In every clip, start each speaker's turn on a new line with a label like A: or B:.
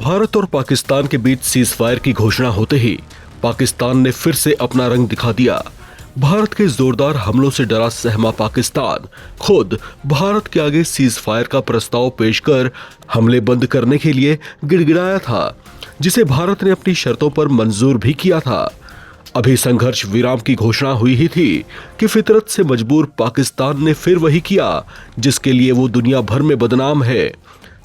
A: भारत और पाकिस्तान के बीच cease fire की घोषणा होते ही पाकिस्तान ने फिर से अपना रंग दिखा दिया। भारत के जोरदार हमलों से डरा सहमा पाकिस्तान खुद भारत के आगे सीज फायर का प्रस्ताव पेश कर हमले बंद करने के लिए गिड़गिड़ाया था, जिसे भारत ने अपनी शर्तों पर मंजूर भी किया था। अभी संघर्ष विराम की घोषणा हुई ही थी कि फितरत से मजबूर पाकिस्तान ने फिर वही किया जिसके लिए वो दुनिया भर में बदनाम है।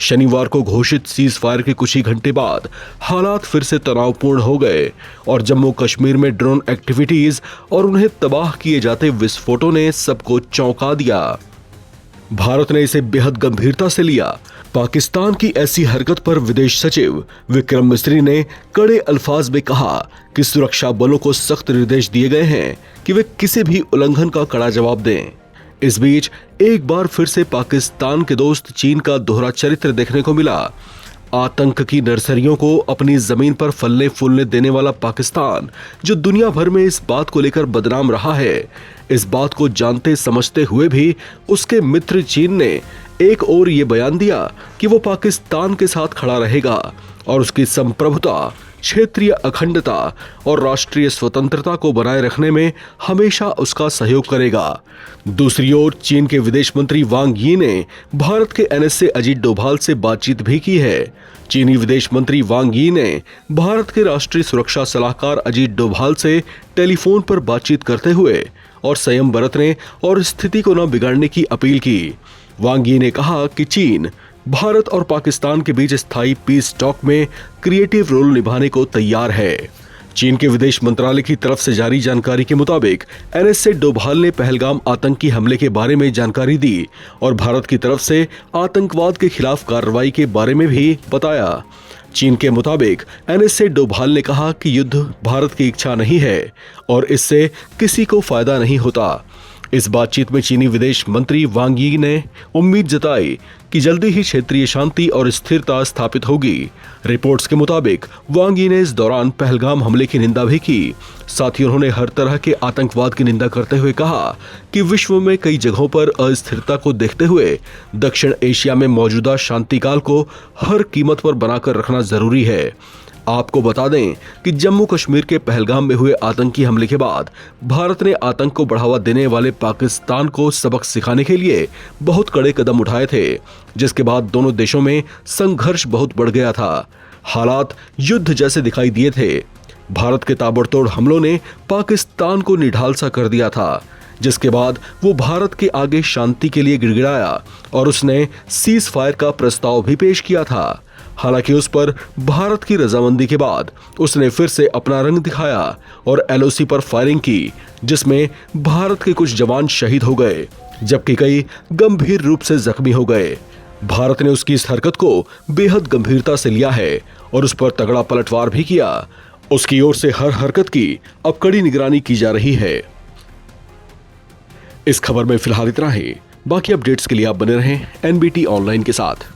A: शनिवार को घोषित सीज फायर के कुछ ही घंटे बाद हालात फिर से तनावपूर्ण हो गए और जम्मू कश्मीर में ड्रोन एक्टिविटीज और उन्हें तबाह किए जाते विस्फोटों ने सबको चौंका दिया। भारत ने इसे बेहद गंभीरता से लिया। पाकिस्तान की ऐसी हरकत पर विदेश सचिव विक्रम मिस्री ने कड़े अल्फाज में कहा कि सुरक्षा बलों को सख्त निर्देश दिए गए हैं कि वे किसी भी उल्लंघन का कड़ा जवाब दें। इस बीच एक बार फिर से पाकिस्तान के दोस्त चीन का दोहरा चरित्र देखने को मिला। आतंक की नर्सरियों को अपनी जमीन पर फलने फूलने देने वाला पाकिस्तान, जो दुनिया भर में इस बात को लेकर बदनाम रहा है, इस बात को जानते समझते हुए भी उसके मित्र चीन ने एक और ये बयान दिया कि वो पाकिस्तान के साथ खड़ा रहेगा और उसकी संप्रभुता, क्षेत्रीय अखंडता और राष्ट्रीय स्वतंत्रता को बनाए रखने में हमेशा उसका सहयोग करेगा। दूसरी ओर चीन के विदेश मंत्री वांग यी ने भारत के एनएसए अजीत डोभाल से बातचीत भी की है। चीनी विदेश मंत्री वांग यी ने भारत के राष्ट्रीय सुरक्षा सलाहकार अजीत डोभाल से टेलीफोन पर बातचीत करते हुए और संयम बरतने और स्थिति को न बिगाड़ने की अपील की। वांग यी ने कहा कि चीन भारत और पाकिस्तान के बीच स्थायी पीस टॉक में क्रिएटिव रोल निभाने को तैयार है। चीन के विदेश मंत्रालय की तरफ से जारी जानकारी के मुताबिक एनएसए डोभाल ने पहलगाम आतंकी हमले के बारे में जानकारी दी और भारत की तरफ से आतंकवाद के खिलाफ कार्रवाई के बारे में भी बताया। चीन के मुताबिक एनएसए डोभाल ने कहा कि युद्ध भारत की इच्छा नहीं है और इससे किसी को फायदा नहीं होता। इस बातचीत में चीनी विदेश मंत्री वांग यी ने उम्मीद जताई कि जल्दी ही क्षेत्रीय शांति और स्थिरता स्थापित होगी। रिपोर्ट्स के मुताबिक वांग यी ने इस दौरान पहलगाम हमले की निंदा भी की। साथ ही उन्होंने हर तरह के आतंकवाद की निंदा करते हुए कहा कि विश्व में कई जगहों पर अस्थिरता को देखते हुए दक्षिण एशिया में मौजूदा शांतिकाल को हर कीमत पर बनाकर रखना जरूरी है। आपको बता दें कि जम्मू कश्मीर के पहलगाम में हुए आतंकी हमले के बाद भारत ने आतंक को बढ़ावा देने वाले पाकिस्तान को सबक सिखाने के लिए बहुत कड़े कदम उठाए थे, जिसके बाद दोनों देशों में संघर्ष बहुत बढ़ गया था। हालात युद्ध जैसे दिखाई दिए थे। भारत के ताबड़तोड़ हमलों ने पाकिस्तान को निढाल सा कर दिया था, जिसके बाद वो भारत के आगे शांति के लिए गिड़गिड़ाया और उसने सीज फायर का प्रस्ताव भी पेश किया था। हालांकि उस पर भारत की रजामंदी के बाद उसने फिर से अपना रंग दिखाया और एलओसी पर फायरिंग की, जिसमें भारत के कुछ जवान शहीद हो गए जबकि कई गंभीर रूप से जख्मी हो गए। भारत ने उसकी इस हरकत को बेहद गंभीरता से लिया है और उस पर तगड़ा पलटवार भी किया। उसकी ओर से हर हरकत की अब कड़ी निगरानी की जा रही है। इस खबर में फिलहाल इतना ही। बाकी अपडेट्स के लिए आप बने रहें एनबीटी ऑनलाइन के साथ।